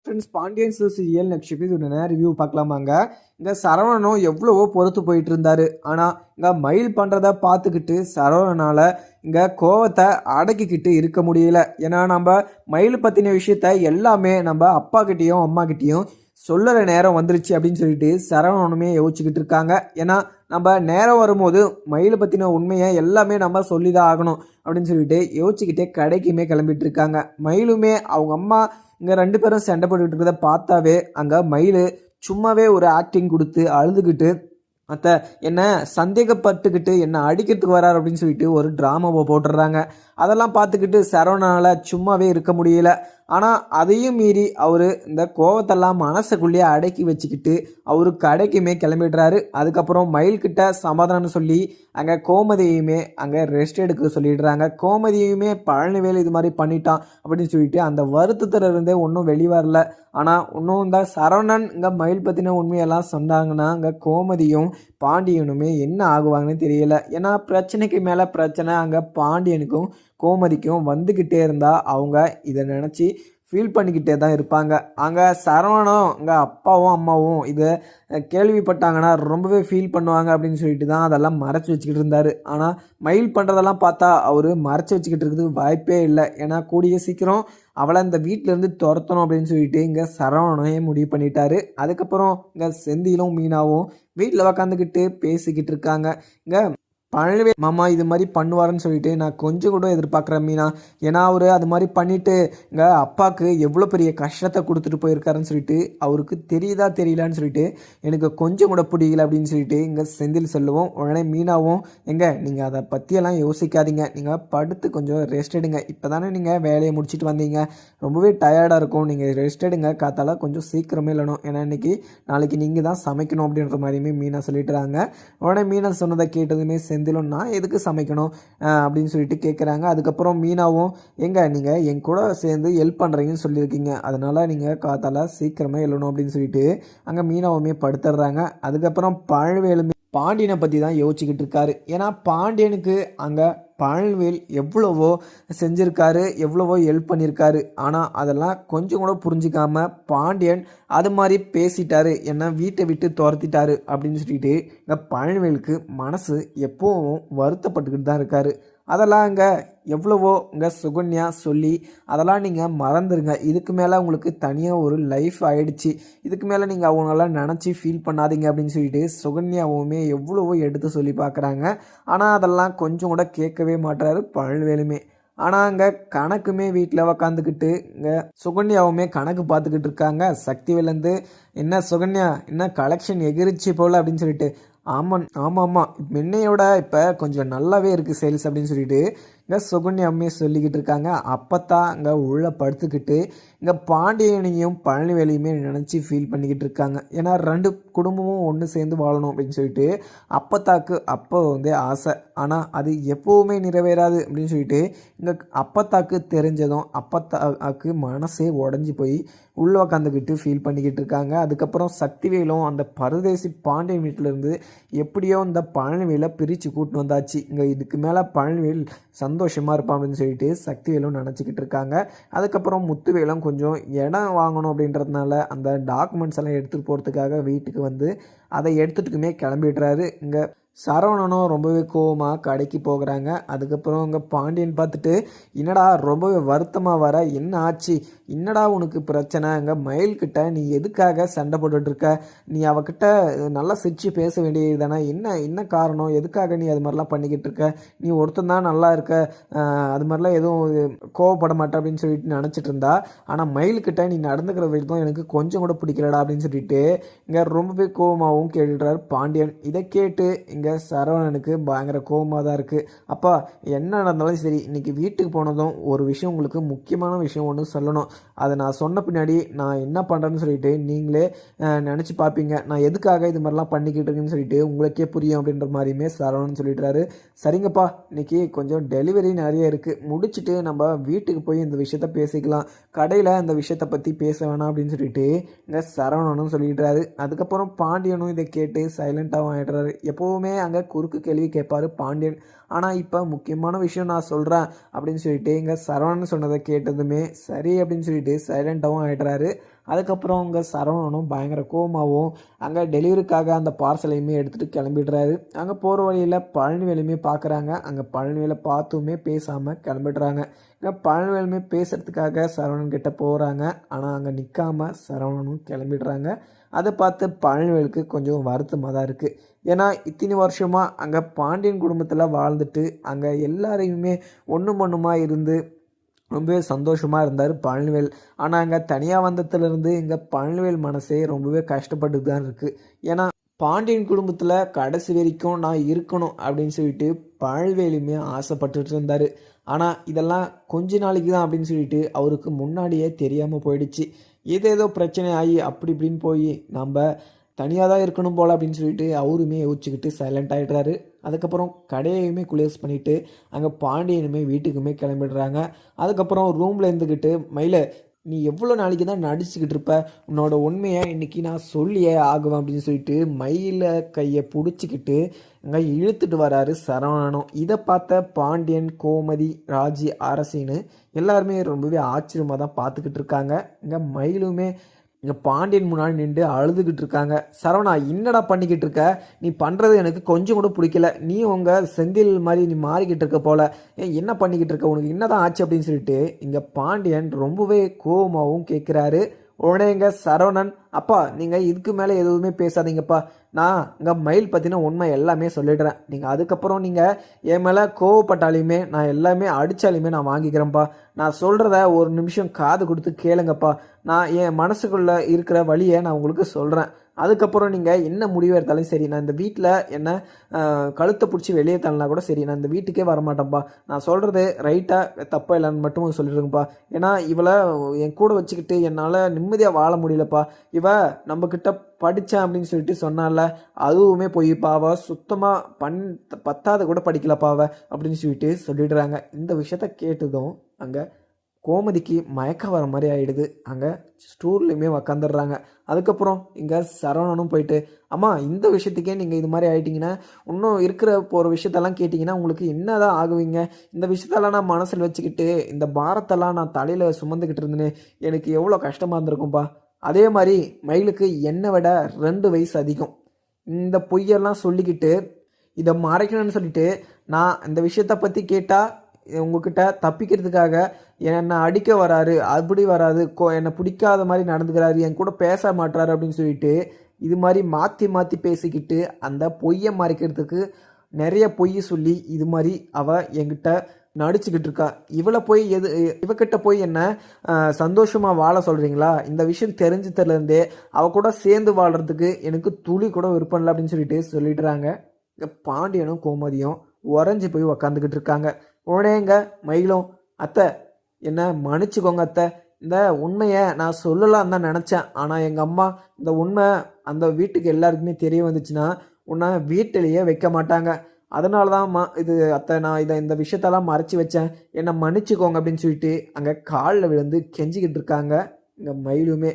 Friends Pandian serial next episode review பார்க்கலாமாங்க. இங்கே சரவணனும் எவ்வளவோ பொறுத்து போயிட்டு இருந்தாரு. ஆனால் இங்கே மயில் பண்ணுறத பார்த்துக்கிட்டு சரவணனால் இங்கே கோவத்தை அடக்கிக்கிட்டு இருக்க முடியல. ஏன்னா நம்ம மயில் பற்றின விஷயத்த எல்லாமே நம்ம அப்பா கிட்டேயும் அம்மா கிட்டேயும் சொல்லுற நேரம் வந்துருச்சு அப்படின்னு சொல்லிட்டு சரவணனுமே யோசிச்சுக்கிட்டு இருக்காங்க. ஏன்னா நம்ம நேரம் வரும்போது மயிலை பற்றின உண்மையை எல்லாமே நம்ம சொல்லி தான் ஆகணும் அப்படின்னு சொல்லிட்டு யோசிச்சுக்கிட்டே கடைக்குமே கிளம்பிட்டு இருக்காங்க. மயிலுமே அவங்க அம்மா இங்கே 2 பேரும் சண்டை போட்டுக்கிட்டு இருக்கிறத பார்த்தாவே அங்கே மயில் சும்மாவே ஒரு ஆக்டிங் கொடுத்து அழுதுகிட்டு அத்தை என்ன சந்தேகப்பட்டுக்கிட்டு என்ன அடிக்கிறதுக்கு வரார் அப்படின்னு சொல்லிட்டு ஒரு ட்ராமாவை போட்டுடுறாங்க. அதெல்லாம் பார்த்துக்கிட்டு சரவணனால் சும்மாவே இருக்க முடியல. ஆனால் அதையும் மீறி அவர் இந்த கோவத்தெல்லாம் மனசுக்குள்ளேயே அடக்கி வச்சுக்கிட்டு அவரு கடைக்குமே கிளம்பிடுறாரு. அதுக்கப்புறம் மயில்கிட்ட சமாதானம் சொல்லி அங்கே கோமதியுமே அங்கே ரெஸ்ட் எடுக்க சொல்லிடுறாங்க. கோமதியுமே பழனிவேல் இது மாதிரி பண்ணிட்டான் அப்படின்னு சொல்லிட்டு அந்த வருத்தத்தில் இருந்தே ஒன்றும் வெளிவரல. ஆனால் இன்னும் இந்த சரவணன் இங்கே மயில் பற்றின உண்மையெல்லாம் சொன்னாங்கன்னா அங்கே கோமதியும் பாண்டியனுமே என்ன ஆகுவாங்கன்னு தெரியல. ஏன்னா பிரச்சனைக்கு மேலே பிரச்சனை அங்கே பாண்டியனுக்கும் கோமதிக்கும் வந்துக்கிட்டே இருந்தால் அவங்க இதை நினச்சி ஃபீல் பண்ணிக்கிட்டே தான் இருப்பாங்க. அங்கே சரவணம் அங்கே அப்பாவும் அம்மாவும் இதை கேள்விப்பட்டாங்கன்னா ரொம்பவே ஃபீல் பண்ணுவாங்க அப்படின்னு சொல்லிட்டு தான் அதெல்லாம் மறைச்சி வச்சுக்கிட்டு இருந்தார். ஆனால் மயில் பண்ணுறதெல்லாம் பார்த்தா அவர் மறைச்சி வச்சுக்கிட்டு இருக்கிறதுக்கு வாய்ப்பே இல்லை. ஏன்னா கூடிய சீக்கிரம் அவளை இந்த வீட்டிலேருந்து துரத்தணும் அப்படின்னு சொல்லிட்டு இங்கே சரவணனே முடிவு பண்ணிட்டாரு. அதுக்கப்புறம் இங்கே செந்திலும் மீனாவும் வீட்டில் உக்காந்துக்கிட்டு பேசிக்கிட்டு இருக்காங்க. இங்கே பழனிவேல் மாமா இது மாதிரி பண்ணுவாருன்னு சொல்லிட்டு நான் கொஞ்சம் கூட எதிர்பார்க்குறேன் மீனா. ஏன்னா அவர் அது மாதிரி பண்ணிவிட்டு இங்கே அப்பாவுக்கு எவ்வளோ பெரிய கஷ்டத்தை கொடுத்துட்டு போயிருக்காருன்னு சொல்லிட்டு அவருக்கு தெரியுதா தெரியலான்னு சொல்லிட்டு எனக்கு கொஞ்சம் கூட பிடிக்கல அப்படின்னு சொல்லிட்டு இங்கே செந்தில் சொல்லுவோம். உடனே மீனாவும் நீங்கள் அதை பற்றியெல்லாம் யோசிக்காதீங்க, நீங்கள் படுத்து கொஞ்சம் ரெஸ்ட் எடுங்க, இப்போ தானே நீங்கள் வேலையை முடிச்சுட்டு வந்தீங்க, ரொம்பவே டயர்டாக இருக்கும், நீங்கள் ரெஸ்ட் எடுங்க, காத்தால கொஞ்சம் சீக்கிரமே இல்லணும், ஏன்னா நாளைக்கு நீங்கள் தான் சமைக்கணும் அப்படின்ற மாதிரியுமே மீனா சொல்லிட்டுறாங்க. உடனே மீனா சொன்னதை கேட்டதுமே செந்திலும் நான் எதுக்கு சமைக்கணும் அப்படின்னு சொல்லிட்டு கேட்குறாங்க. அதுக்கப்புறம் மீனாவும் நீங்கள் என் கூட சேர்ந்து ஹெல்ப் பண்ணுறீங்கன்னு சொல்லியிருக்கீங்க, அதனால் நீங்கள் காத்தால சீக்கிரமே எழணும் அப்படின்னு சொல்லிட்டு அங்கே மீனாவுமே படுத்துடுறாங்க. அதுக்கப்புறம் பழனிவேலுமே பாண்டியனை பற்றி தான் யோசிச்சுக்கிட்டு இருக்காரு. ஏன்னா பாண்டியனுக்கு அங்கே பழனிவேல் எவ்வளவோ செஞ்சுருக்காரு, எவ்வளவோ ஹெல்ப் பண்ணியிருக்காரு. ஆனால் அதெல்லாம் கொஞ்சம் கூட புரிஞ்சிக்காமல் பாண்டியன் அது மாதிரி பேசிட்டாரு, என்ன வீட்டை விட்டு துரத்திட்டாரு அப்படின்னு சொல்லிட்டு இங்கே பழனிவேலுக்கு மனசு எப்போவும் வருத்தப்பட்டுக்கிட்டு தான் இருக்காரு. அதெல்லாம் இங்கே எவ்வளவோ இங்கே சுகன்யா சொல்லி அதெல்லாம் நீங்கள் மறந்துடுங்க, இதுக்கு மேலே உங்களுக்கு தனியாக ஒரு லைஃப் ஆகிடுச்சு, இதுக்கு மேலே நீங்கள் அவங்களெல்லாம் நினச்சி ஃபீல் பண்ணாதீங்க அப்படின்னு சொல்லிட்டு சுகன்யாவுமே எவ்வளவோ எடுத்து சொல்லி பார்க்குறாங்க. ஆனால் அதெல்லாம் கொஞ்சம் கூட கேட்கவே மாட்டாரு பழனிவேலுமே. ஆனால் அங்கே கணக்குமே வீட்டில் உக்காந்துக்கிட்டு இங்கே சுகன்யாவுமே கணக்கு பார்த்துக்கிட்டு இருக்காங்க. சக்திவேலேருந்து என்ன சுகன்யா என்ன கலெக்ஷன் எகிரிச்சு போல் அப்படின்னு சொல்லிட்டு ஆமாம் முன்னையோட இப்போ கொஞ்சம் நல்லாவே இருக்குது சேல்ஸ் அப்படின்னு சொல்லிட்டு இங்கே சுகன்யாமே சொல்லிக்கிட்டு இருக்காங்க. அப்போத்தான் இங்கே உள்ளே படுத்துக்கிட்டு இங்கே பாண்டியனையும் பழனிவேலையுமே நினச்சி ஃபீல் பண்ணிக்கிட்டு இருக்காங்க. ஏன்னா 2 குடும்பமும் ஒன்று சேர்ந்து வாழணும் அப்படின்னு சொல்லிட்டு அப்பத்தாக்கு அப்போ ஆசை, ஆனால் அது எப்போவுமே நிறைவேறாது அப்படின்னு சொல்லிட்டு இங்கே அப்பத்தாக்கு தெரிஞ்சதும் அப்பத்தாக்கு மனசே உடஞ்சி போய் உள்ளே உக்காந்துக்கிட்டு ஃபீல் பண்ணிக்கிட்டு இருக்காங்க. அதுக்கப்புறம் சக்திவேலும் அந்த பரதேசி பாண்டியன் வீட்டிலேருந்து எப்படியோ இந்த பழனிவேலை பிரித்து கூட்டின்னு வந்தாச்சு, இங்கே இதுக்கு மேலே பழனிவேல் சந்தோஷமாக இருப்பான் அப்படின்னு சொல்லிட்டு சக்திவேலும் நினச்சிக்கிட்டு இருக்காங்க. அதுக்கப்புறம் முத்துவேலும் கொஞ்சம் இடம் வாங்கணும் அப்படின்றதுனால அந்த டாக்குமெண்ட்ஸ் எல்லாம் எடுத்துகிட்டு போகிறதுக்காக வீட்டுக்கு வந்து அதை எடுத்துகிட்டுக்குமே கிளம்பிடுறாரு. இங்கே சரவணனும் ரொம்பவே கோவமாக கடைக்கு போகிறாங்க. அதுக்கப்புறம் அங்கே பாண்டியன் பார்த்துட்டு என்னடா ரொம்பவே வருத்தமாக வர, என்ன ஆச்சு, என்னடா உனக்கு பிரச்சனை, அங்கே மயில்கிட்ட நீ எதுக்காக சண்டை போட்டுட்ருக்க, நீ அவகிட்ட நல்லா சிரித்து பேச வேண்டியது தானே, என்ன காரணம், எதுக்காக நீ அது மாதிரிலாம் பண்ணிக்கிட்டு இருக்க, நீ ஒருத்தன் தான் நல்லா இருக்க, அது மாதிரிலாம் எதுவும் கோவப்பட மாட்டேன் அப்படின்னு சொல்லிட்டு நினச்சிட்டு இருந்தா. ஆனால் மயில்கிட்ட நீ நடந்துக்கிற விதம் எனக்கு கொஞ்சம் கூட பிடிக்கலடா அப்படின்னு சொல்லிட்டு இங்கே ரொம்பவே கோவமாகவும் கேட்டுடுறாரு பாண்டியன். இதை கேட்டு இங்கே சரவணனுக்கு பயங்கர கோபமாக தான் இருக்குது. அப்பா என்ன நடந்தாலும் சரி, இன்றைக்கி வீட்டுக்கு போனதும் ஒரு விஷயம், உங்களுக்கு முக்கியமான விஷயம் ஒன்று சொல்லணும், அதை நான் சொன்ன பின்னாடி நான் என்ன பண்ணுறேன்னு சொல்லிட்டு நீங்களே நினச்சி பார்ப்பீங்க, நான் எதுக்காக இது மாதிரிலாம் பண்ணிக்கிட்டு இருக்குன்னு சொல்லிட்டு உங்களுக்கே புரியும் அப்படின்ற மாதிரியுமே சரவணன் சொல்லிடுறாரு. சரிங்கப்பா இன்றைக்கி கொஞ்சம் டெலிவரி நிறைய இருக்குது, முடிச்சுட்டு நம்ம வீட்டுக்கு போய் இந்த விஷயத்த பேசிக்கலாம், கடையில் இந்த விஷயத்தை பற்றி பேச வேணாம் அப்படின்னு சொல்லிட்டு இங்கே சரவணனும் சொல்லிடுறாரு. அதுக்கப்புறம் பாண்டியனும் இதை கேட்டு சைலண்ட்டாகவும் ஆகிடுறாரு. எப்போவுமே அங்கே குறுக்கு கேள்வி கேட்பார் பாண்டியன். ஆனால் இப்போ முக்கியமான விஷயம் நான் சொல்கிறேன் அப்படின்னு சொல்லிட்டு இங்கே சரவணன் சொன்னதை கேட்டதுமே சரி அப்படின்னு சொல்லிட்டு சைலண்ட்டாகவும் ஆகிடுறாரு. அதுக்கப்புறம் அங்கே சரவணனும் பயங்கர கோவமாகவும் அங்கே டெலிவரிக்காக அந்த பார்சலையுமே எடுத்துகிட்டு கிளம்பிடுறாரு. அங்கே போகிற வழியில் பழனிவேலுமே பார்க்குறாங்க. அங்கே பழனிவேலை பார்த்துமே பேசாமல் கிளம்பிடுறாங்க. இங்கே பழனிவேலுமே பேசுகிறதுக்காக சரவணன் கிட்ட போகிறாங்க. ஆனால் அங்கே நிற்காம சரவணனும் கிளம்பிடுறாங்க. அதை பார்த்து பழனிவேலுக்கு கொஞ்சம் வருத்தமாக தான் இருக்குது. ஏன்னா இத்தனை வருஷமாக அங்கே பாண்டியன் குடும்பத்தில் வாழ்ந்துட்டு அங்கே எல்லாரையுமே ஒன்றுமா இருந்து ரொம்பவே சந்தோஷமாக இருந்தார் பழனிவேல். ஆனால் அங்கே தனியாக வந்ததுலேருந்து இங்கே பழனிவேல் மனசே ரொம்பவே கஷ்டப்பட்டு தான் இருக்குது. ஏன்னா பாண்டியன் குடும்பத்தில் கடைசி வரைக்கும் நான் இருக்கணும் அப்படின்னு சொல்லிட்டு பழனிவேலுமே ஆசைப்பட்டுட்டு இருந்தார். ஆனால் இதெல்லாம் கொஞ்ச நாளைக்கு தான் அப்படின்னு சொல்லிட்டு அவருக்கு முன்னாடியே தெரியாமல் போயிடுச்சு. ஏதேதோ பிரச்சனை ஆகி அப்படி இப்படின்னு போய் நம்ம தனியாக தான் இருக்கணும் போல் அப்படின்னு சொல்லிட்டு அவருமே யோசிச்சுக்கிட்டு சைலண்ட் ஆகிடுறாரு. அதுக்கப்புறம் கடையையுமே குளோஸ் பண்ணிவிட்டு அங்கே பாண்டியனுமே வீட்டுக்குமே கிளம்பிடுறாங்க. அதுக்கப்புறம் ரூமில் இருந்துக்கிட்டு மயில நீ எவ்வளோ நாளைக்கு தான் நடிச்சுக்கிட்டு இருப்ப, உன்னோட உண்மையை இன்றைக்கி நான் சொல்லியே ஆகுவேன் அப்படின்னு சொல்லிட்டு மயில கையை பிடிச்சிக்கிட்டு அங்கே இழுத்துட்டு வராரு சரவணனும். இதை பார்த்த பாண்டியன், கோமதி, ராஜி, அரசின்னு எல்லாருமே ரொம்பவே ஆச்சரியமாக தான் பார்த்துக்கிட்டு இருக்காங்க. இங்கே மயிலுமே இங்கே பாண்டியன் முன்னாடி நின்று அழுதுகிட்டு இருக்காங்க. சரவணா என்னடா பண்ணிக்கிட்டு இருக்க, நீ பண்ணுறது எனக்கு கொஞ்சம் கூட பிடிக்கல, நீ உங்கள் செந்தில் மாதிரி நீ மாறிக்கிட்டு இருக்க போல, என்ன பண்ணிக்கிட்டு இருக்க, உனக்கு என்னதான் ஆச்சு அப்படின்னு சொல்லிட்டு இங்கே பாண்டியன் ரொம்பவே கோபமாகவும் கேட்குறாரு. உடனே இங்கே சரவணன், அப்பா நீங்கள் இதுக்கு மேலே எதுவுமே பேசாதீங்கப்பா, நான் இங்கே மயில் பற்றின உண்மை எல்லாமே சொல்லிடுறேன், நீங்கள் அதுக்கப்புறம் நீங்கள் என் மேலே கோவப்பட்டாலையுமே நான் எல்லாமே அடித்தாலுமே நான் வாங்கிக்கிறேன்ப்பா, நான் சொல்கிறத ஒரு நிமிஷம் காது கொடுத்து கேளுங்கப்பா, நான் என் மனசுக்குள்ளே இருக்கிற வழியை நான் உங்களுக்கு சொல்கிறேன், அதுக்கப்புறம் நீங்கள் என்ன முடிவு எடுத்தாலும் சரி, நான் இந்த வீட்டில் என்ன கழுத்தை பிடிச்சி வெளியே தள்ளனா கூட சரி, நான் இந்த வீட்டுக்கே வரமாட்டேன்ப்பா, நான் சொல்கிறது ரைட்டாக தப்பாக இல்லைன்னு மட்டும் சொல்லிடுங்கப்பா, ஏன்னா இவளை என் கூட வச்சுக்கிட்டு என்னால் நிம்மதியாக வாழ முடியலப்பா, நம்மக்கிட்ட படித்தேன் அப்படின்னு சொல்லிட்டு சொன்னால அதுவுமே போய்ப்பாவ சுத்தமாக பத்தாவது கூட படிக்கலப்பாவ அப்படின்னு சொல்லிட்டு சொல்லிடுறாங்க. இந்த விஷயத்த கேட்டதும் அங்கே கோமதிக்கு மயக்கம் வர மாதிரி ஆகிடுது. அங்கே ஸ்டூர்லேயுமே உக்காந்துடுறாங்க. அதுக்கப்புறம் இங்கே சரவணனும் போயிட்டு, அம்மா இந்த விஷயத்துக்கே நீங்கள் இது மாதிரி ஆகிட்டிங்கன்னா இன்னும் இருக்கிற போகிற விஷயத்தெல்லாம் கேட்டிங்கன்னா உங்களுக்கு என்ன தான் ஆகுவீங்க, இந்த விஷயத்தெல்லாம் நான் மனசில் வச்சுக்கிட்டு இந்த பாரத்தெல்லாம் நான் தலையில் சுமந்துக்கிட்டு இருந்தேன்னு எனக்கு எவ்வளோ கஷ்டமாக இருந்திருக்கும்ப்பா, அதே மாதிரி மயிலுக்கு என்னை விட 2 வயசு அதிகம், இந்த பொய்யெல்லாம் சொல்லிக்கிட்டு இதை மறைக்கணும்னு சொல்லிட்டு நான் இந்த விஷயத்தை பற்றி கேட்டால் உங்ககிட்ட தப்பிக்கிறதுக்காக என்னை அடிக்க வராரு, அப்படி வராது, என்னை பிடிக்காத மாதிரி நடந்துக்கிறாரு, என் கூட பேச மாட்டுறாரு அப்படின்னு சொல்லிட்டு இது மாதிரி மாற்றி மாற்றி பேசிக்கிட்டு அந்த பொய்யை மறைக்கிறதுக்கு நிறைய பொய் சொல்லி இது மாதிரி அவள் என்கிட்ட நடிச்சுக்கிட்டு இருக்கா. இவளை போய் இவக்கிட்ட போய் என்ன சந்தோஷமாக வாழ சொல்கிறீங்களா, இந்த விஷயம் தெரிஞ்சதுலேருந்தே அவள் கூட சேர்ந்து வாழ்கிறதுக்கு எனக்கு துளி கூட விருப்பம் இல்லை அப்படின்னு சொல்லிட்டு சொல்லிடுறாங்க. இங்கே பாண்டியனும் கோமதியும் உறைஞ்சி போய் உக்காந்துக்கிட்டு இருக்காங்க. உடனேங்க மயிலும், அத்தை என்ன மன்னிச்சுக்கோங்க அத்தை, இந்த உண்மையை நான் சொல்லலாம் தான் நினச்சேன், ஆனால் எங்கள் அம்மா இந்த உண்மை அந்த வீட்டுக்கு எல்லாருக்குமே தெரிய வந்துச்சுன்னா உன்னை வீட்டிலேயே வைக்க மாட்டாங்க, அதனால தான் இது அத்தை நான் இந்த விஷயத்தெல்லாம் மறைச்சி வச்சேன், என்னை மன்னிச்சுக்கோங்க அப்படின்னு சொல்லிட்டு அங்கே காலில் விழுந்து கெஞ்சிக்கிட்டு இருக்காங்க. இங்கே மயிலுமே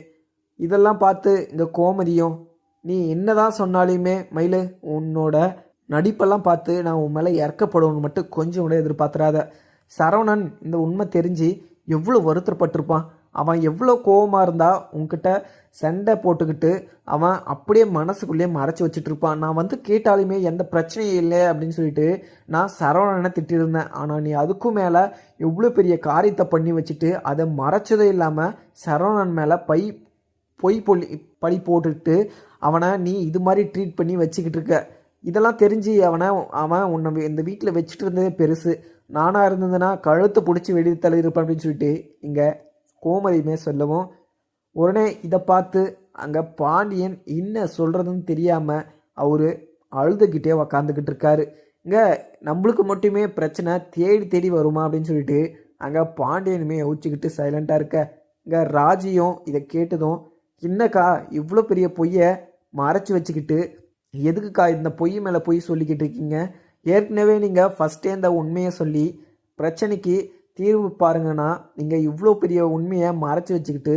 இதெல்லாம் பார்த்து இங்கே கோமதியும், நீ என்னதான் சொன்னாலுமே மயிலு உன்னோட நடிப்பெல்லாம் பார்த்து நான் உன் மேலே இறக்கப்படணும்னு மட்டும் கொஞ்சம் கூட எதிர்பார்த்துறாத. சரவணன் இந்த உண்மை தெரிஞ்சு எவ்வளோ வருத்தப்பட்டிருப்பான், அவன் எவ்வளோ கோபமாக இருந்தால் உன்கிட்ட சண்டை போட்டுக்கிட்டு அவன் அப்படியே மனசுக்குள்ளேயே மறைச்சி வச்சுட்டு இருப்பான். நான் வந்து கேட்டாலுமே எந்த பிரச்சனையும் இல்லை அப்படின்னு சொல்லிட்டு நான் சரவணனை திட்டிருந்தேன், ஆனால் நீ அதுக்கும் மேலே எவ்வளோ பெரிய காரியத்தை பண்ணி வச்சுட்டு அதை மறைச்சதே இல்லாமல் சரவணன் மேலே பொய் பழி போட்டுக்கிட்டு அவனை நீ இது மாதிரி ட்ரீட் பண்ணி வச்சுக்கிட்டு இருக்க. இதெல்லாம் தெரிஞ்சு அவன் உன்னை இந்த வீட்டில் வச்சுட்டு இருந்ததே பெருசு, நானாக இருந்ததுன்னா கழுத்தை பிடிச்சி வெளியே தள்ளியிருப்பேன் அப்படின்னு சொல்லிட்டு இங்கே கோமதியுமே சொல்லவும், உடனே இதை பார்த்து அங்கே பாண்டியன் என்ன சொல்கிறதுன்னு தெரியாமல் அவர் அழுதுகிட்டே உக்காந்துக்கிட்டு இருக்காரு. இங்கே நம்மளுக்கு மட்டுமே பிரச்சனை தேடி தேடி வருமா அப்படின்னு சொல்லிட்டு அங்கே பாண்டியனுமே யோசிச்சுக்கிட்டு சைலண்ட்டாக இருக்க. இங்கே ராஜியும் இதை கேட்டதும், என்னக்கா இவ்வளோ பெரிய பொய்யை மறைச்சி வச்சுக்கிட்டு எதுக்குக்கா இந்த பொய் மேலே பொய் சொல்லிக்கிட்டு இருக்கீங்க, ஏற்கனவே நீங்கள் ஃபஸ்ட்டே இந்த உண்மையை சொல்லி பிரச்சனைக்கு தீர்வு பாருங்கன்னா நீங்கள் இவ்வளோ பெரிய உண்மையை மறைச்சி வச்சுக்கிட்டு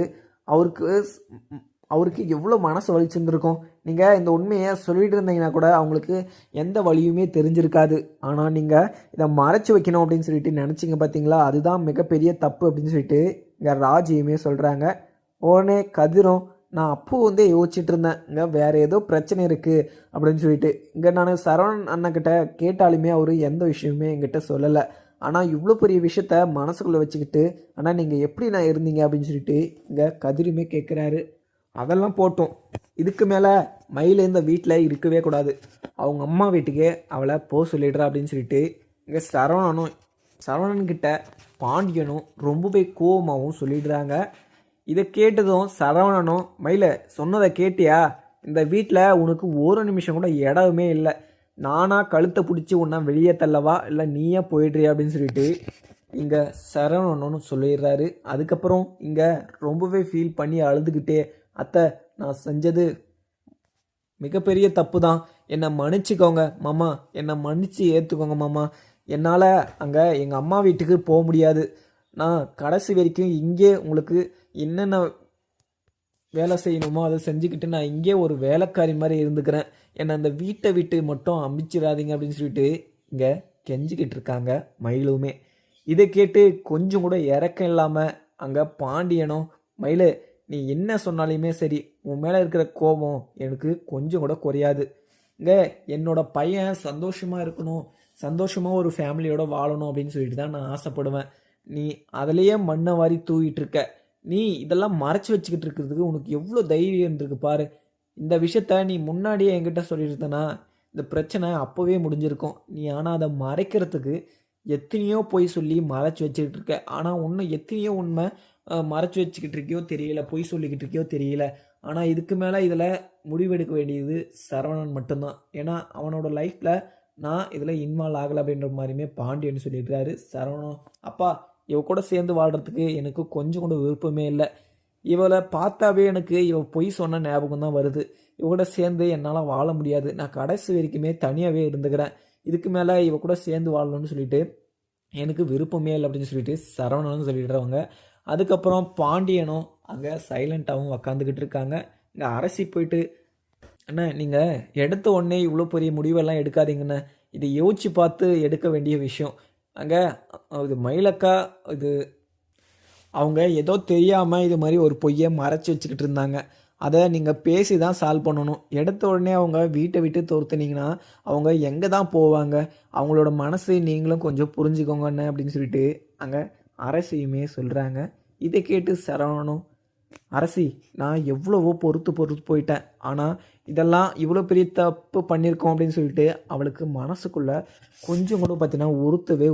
அவருக்கு எவ்வளோ மனசு வலிச்சிருந்துருக்கும், நீங்கள் இந்த உண்மையை சொல்லிட்டு இருந்தீங்கன்னா கூட அவங்களுக்கு எந்த வழியுமே தெரிஞ்சிருக்காது, ஆனால் நீங்கள் இதை மறைச்சி வைக்கணும் அப்படின்னு சொல்லிட்டு நினச்சிங்க பார்த்தீங்களா, அதுதான் மிகப்பெரிய தப்பு அப்படின்னு சொல்லிட்டு இங்கே ராஜியுமே சொல்கிறாங்க. உடனே கதிரும் நான் அப்போ வந்து யோசிச்சுட்டு இருந்தேன் இங்கே வேறு ஏதோ பிரச்சனை இருக்குது அப்படின்னு சொல்லிட்டு இங்கே நான் சரவணன் அண்ணக்கிட்ட கேட்டாலுமே அவர் எந்த விஷயமுமே என்கிட்ட சொல்லலை. ஆனால் இவ்வளோ பெரிய விஷயத்த மனசுக்குள்ளே வச்சுக்கிட்டு ஆனால் நீங்கள் எப்படி நான் இருந்தீங்க அப்படின்னு சொல்லிட்டு இங்கே கதிருமே கேட்குறாரு. அதெல்லாம் போட்டோம், இதுக்கு மேலே மயில் இந்த வீட்டில் இருக்கவே கூடாது, அவங்க அம்மா வீட்டுக்கே அவளை போக சொல்லிடுறா அப்படின்னு சொல்லிட்டு இங்கே சரவணன்கிட்ட பாண்டியனும் ரொம்பவே கோவமாகவும் சொல்லிடுறாங்க. இதை கேட்டதும் சரவணனும் மயில சொன்னதை கேட்டியா, இந்த வீட்டில் உனக்கு ஒரு நிமிஷம் கூட இடமே இல்லை, நானாக கழுத்தை பிடிச்சி உன்னை வெளியே தள்ளவா இல்லை நீயே போயிடுறியா அப்படின்னு சொல்லிட்டு இங்கே சரவணனும் சொல்லிடுறாரு. அதுக்கப்புறம் இங்கே ரொம்பவே ஃபீல் பண்ணி அழுதுகிட்டே அத்தை நான் செஞ்சது மிகப்பெரிய தப்பு தான், என்னை மன்னிச்சிக்கோங்க மாமா, என்னை மன்னிச்சு ஏற்றுக்கோங்க மாமா, என்னால் அங்கே எங்கள் அம்மா வீட்டுக்கு போக முடியாது, நான் கடைசி வரைக்கும் இங்கே உங்களுக்கு என்னென்ன வேலை செய்யணுமோ அதை செஞ்சுக்கிட்டு நான் இங்கே ஒரு வேலைக்காரி மாதிரி இருந்துக்கிறேன், என்னை அந்த வீட்டை விட்டு மட்டும் அமைச்சிடாதீங்க அப்படின்னு சொல்லிட்டு இங்கே கெஞ்சிக்கிட்டு இருக்காங்க மயிலுமே. இதை கேட்டு கொஞ்சம் கூட இறக்கம் இல்லாமல் அங்கே பாண்டியனும் மயிலு நீ என்ன சொன்னாலுமே சரி உன் மேலே இருக்கிற கோபம் எனக்கு கொஞ்சம் கூட குறையாது, இங்கே என்னோட பையன் சந்தோஷமாக இருக்கணும், சந்தோஷமாக ஒரு ஃபேமிலியோட வாழணும் அப்படின்னு சொல்லிட்டு தான் நான் ஆசைப்படுவேன், நீ அதிலேயே மண்ணை வாரி தூவிட்டு இருக்க, நீ இதெல்லாம் மறைச்சி வச்சுக்கிட்டு இருக்கிறதுக்கு உனக்கு எவ்வளோ தைரியம் இருந்திருக்கு பாரு, இந்த விஷயத்த நீ முன்னாடியே என்கிட்ட சொல்லியிருந்தனா இந்த பிரச்சனை அப்போவே முடிஞ்சிருக்கும், நீ ஆனால் அதை மறைக்கிறதுக்கு எத்தனையோ பொய் சொல்லி மறைச்சி வச்சுக்கிட்டு இருக்க, ஆனால் இன்னும் எத்தனையோ உண்மை மறைச்சி வச்சுக்கிட்டு இருக்கியோ தெரியல, பொய் சொல்லிக்கிட்டு இருக்கியோ தெரியல, ஆனால் இதுக்கு மேலே இதில் முடிவெடுக்க வேண்டியது சரவணன் மட்டும்தான், ஏன்னா அவனோட லைஃப்பில் நான் இதில் இன்வால்வ் ஆகலை அப்படின்ற மாதிரியுமே பாண்டியன்னு சொல்லியிருக்காரு. சரவணன் அப்பா இவ கூட சேர்ந்து வாழ்கிறதுக்கு எனக்கு கொஞ்சம் கூட விருப்பமே இல்லை, இவளை பார்த்தாவே எனக்கு இவ பொய் சொன்ன ஞாபகம் தான் வருது, இவ கூட சேர்ந்து என்னால் வாழ முடியாது, நான் கடைசி வரைக்குமே தனியாகவே இருந்துக்கிறேன், இதுக்கு மேலே இவ கூட சேர்ந்து வாழணும்னு சொல்லிட்டு எனக்கு விருப்பமே இல்லை அப்படின்னு சொல்லிட்டு சரவணன்னு சொல்லிடுறவங்க. அதுக்கப்புறம் பாண்டியனும் அங்கே சைலண்ட்டாகவும் உக்காந்துக்கிட்டு இருக்காங்க. இங்கே அரசி போயிட்டு அண்ணா நீங்கள் எடுத்த உடனே இவ்வளோ பெரிய முடிவெல்லாம் எடுக்காதீங்கண்ணே, இதை யோசிச்சு பார்த்து எடுக்க வேண்டிய விஷயம், அங்கே இது மயிலக்கா இது அவங்க ஏதோ தெரியாமல் இது மாதிரி ஒரு பொய்யை மறைச்சி வச்சுக்கிட்டு இருந்தாங்க, அதை நீங்கள் பேசி தான் சால்வ் பண்ணணும், எடுத்த உடனே அவங்க வீட்டை விட்டு துரத்துனீங்கன்னா அவங்க எங்கே தான் போவாங்க, அவங்களோட மனசை நீங்களும் கொஞ்சம் புரிஞ்சுக்கோங்கண்ணே அப்படின்னு சொல்லிட்டு அங்கே அரசியுமே சொல்கிறாங்க. இதை கேட்டு சரவணனும் அரசி நான் எவ்வளவோ பொறுத்து போயிட்டேன், ஆனால் இதெல்லாம் இவ்வளோ பெரிய தப்பு பண்ணியிருக்கோம் அப்படின்னு சொல்லிட்டு அவளுக்கு மனசுக்குள்ளே கொஞ்சம் கூட பார்த்தீங்கன்னா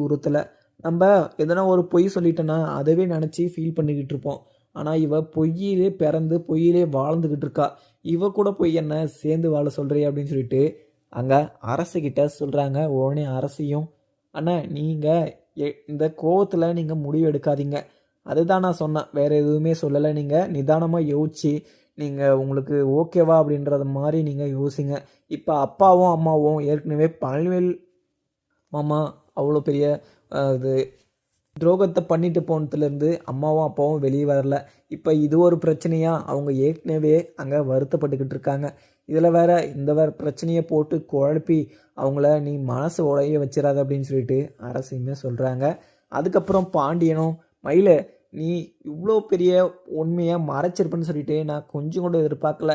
உறுத்தலை, நம்ம எதனா ஒரு பொய் சொல்லிட்டோன்னா அதவே நினச்சி ஃபீல் பண்ணிக்கிட்டு இருப்போம், ஆனால் இவ பொய்யிலே பிறந்து பொய்யிலே வாழ்ந்துக்கிட்டு இருக்கா, இவ கூட போய் என்ன சேர்ந்து வாழ சொல்கிறே அப்படின்னு சொல்லிட்டு அங்கே அரசிக்கிட்ட சொல்கிறாங்க. உடனே அரசியும் அண்ணா நீங்கள் இந்த கோவத்தில் நீங்கள் முடிவு எடுக்காதீங்க, அதுதான் நான் சொன்னேன், வேறு எதுவுமே சொல்லலை, நீங்கள் நிதானமாக யோசிச்சு நீங்கள் உங்களுக்கு ஓகேவா அப்படின்றத மாதிரி நீங்கள் யோசிங்க. இப்போ அப்பாவும் அம்மாவும் ஏற்கனவே பழனிவேல் மாமா அவ்வளோ பெரிய இது துரோகத்தை பண்ணிட்டு போனதுலேருந்து அம்மாவும் அப்பாவும் வெளியே வரல, இப்போ இது ஒரு பிரச்சனையாக அவங்க ஏற்கனவே அங்கே வருத்தப்பட்டுக்கிட்டு இருக்காங்க, இதில் வேறு பிரச்சனையை போட்டு குழப்பி அவங்கள நீ மனசு உடைய வச்சிடாத அப்படின்னு சொல்லிட்டு அரசியுமே சொல்கிறாங்க. அதுக்கப்புறம் பாண்டியனும் மயில நீ இவ்வளோ பெரிய உண்மையாக மறைச்சிருப்பேன்னு சொல்லிட்டு நான் கொஞ்சம் கூட எதிர்பார்க்கல,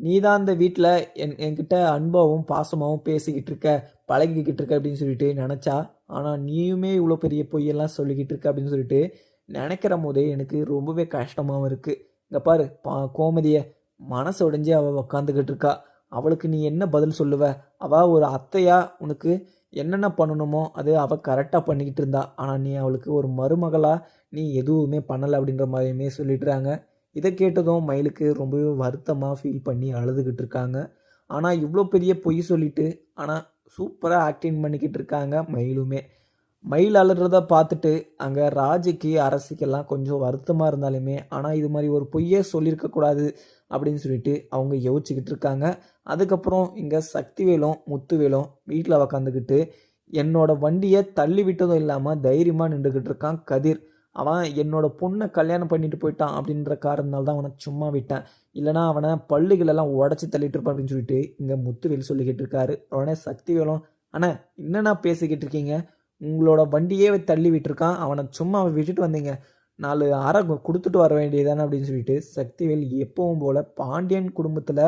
நீ தான் அந்த வீட்டில் என்கிட்ட அன்பாகவும் பாசமாகவும் பேசிக்கிட்டு இருக்க பழகிக்கிட்டு இருக்க அப்படின்னு சொல்லிட்டு நினச்சா, ஆனால் நீயுமே இவ்வளோ பெரிய பொய்யெல்லாம் சொல்லிக்கிட்டு இருக்க அப்படின்னு சொல்லிட்டு நினைக்கிற போதே எனக்கு ரொம்பவே கஷ்டமாகவும் இருக்குது. இங்கே பாரு கோமதியை மனசு உடைஞ்சி அவள் உக்காந்துக்கிட்டு இருக்கா, அவளுக்கு நீ என்ன பதில் சொல்லுவ, அவள் ஒரு அத்தையா உனக்கு என்னென்ன பண்ணணுமோ அது அவள் கரெக்டாக பண்ணிக்கிட்டு இருந்தா, ஆனால் நீ அவளுக்கு ஒரு மருமகளாக நீ எதுவுமே பண்ணலை அப்படின்ற மாதிரியுமே சொல்லிடுறாங்க. இதை கேட்டதும் மயிலுக்கு ரொம்பவே வருத்தமாக ஃபீல் பண்ணி அழுதுகிட்டு இருக்காங்க. ஆனால் இவ்வளோ பெரிய பொய் சொல்லிட்டு ஆனால் சூப்பராக ஆக்டிங் பண்ணிக்கிட்டு இருக்காங்க மயிலுமே. மயில் அழுறத பார்த்துட்டு அங்கே ராஜுக்கு அரசிக்கெல்லாம் கொஞ்சம் வருத்தமாக இருந்தாலுமே ஆனால் இது மாதிரி ஒரு பொய்யே சொல்லியிருக்கக்கூடாது அப்படின்னு சொல்லிட்டு அவங்க யோசிச்சுக்கிட்டு இருக்காங்க. அதுக்கப்புறம் இங்கே சக்திவேலும் முத்துவேலும் வீட்டில் உக்காந்துக்கிட்டு என்னோட வண்டியை தள்ளி விட்டதும் இல்லாமல் தைரியமாக நின்றுக்கிட்டு இருக்கான் கதிர், அவன் என்னோட பொண்ணை கல்யாணம் பண்ணிட்டு போயிட்டான் அப்படின்ற காரணத்தினால தான் அவனை சும்மா விட்டேன், இல்லைனா அவனை பல்லுகளெல்லாம் உடச்சி தள்ளிட்டு இருப்பான் அப்படின்னு சொல்லிட்டு இங்கே முத்துவேல் சொல்லிக்கிட்டு இருக்காரு. உடனே சக்திவேலும் அண்ணா என்னென்னா பேசிக்கிட்டு இருக்கீங்க, உங்களோட வண்டியே தள்ளி விட்டுருக்கான், அவனை சும்மா விட்டுட்டு வந்தீங்க, 4 அறை கொடுத்துட்டு வர வேண்டியதானே அப்படின்னு சொல்லிட்டு சக்திவேல் எப்பவும் போல் பாண்டியன் குடும்பத்தில்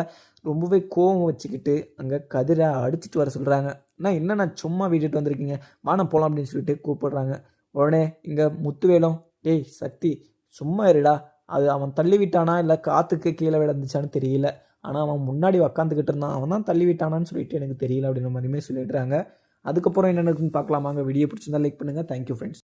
ரொம்பவே கோவம் வச்சுக்கிட்டு அங்கே கதிரை அடிச்சிட்டு வர சொல்கிறாங்க. நான் என்னண்ணா சும்மா விட்டுட்டு வந்திருக்கீங்க, வானம் போகலாம் அப்படின்னு சொல்லிட்டு கூப்பிடுறாங்க. உடனே இங்கே முத்துவேலும், ஏய் சக்தி சும்மா இருடா, அது அவன் தள்ளி விட்டானா இல்லை காற்றுக்கு கீழே விழுந்துச்சான்னு தெரியல, ஆனால் அவன் முன்னாடி உக்காந்துக்கிட்டு இருந்தான், அவன் தான் தள்ளி விட்டானான்னு சொல்லிட்டு எனக்கு தெரியல அப்படின்ற மாதிரியுமே சொல்லிடுறாங்க. அதுக்கப்புறம் என்ன நடக்குன்னு பார்க்கலாமாங்க. வீடியோ பிடிச்சிருந்தா லைக் பண்ணுங்கள். Thank you friends.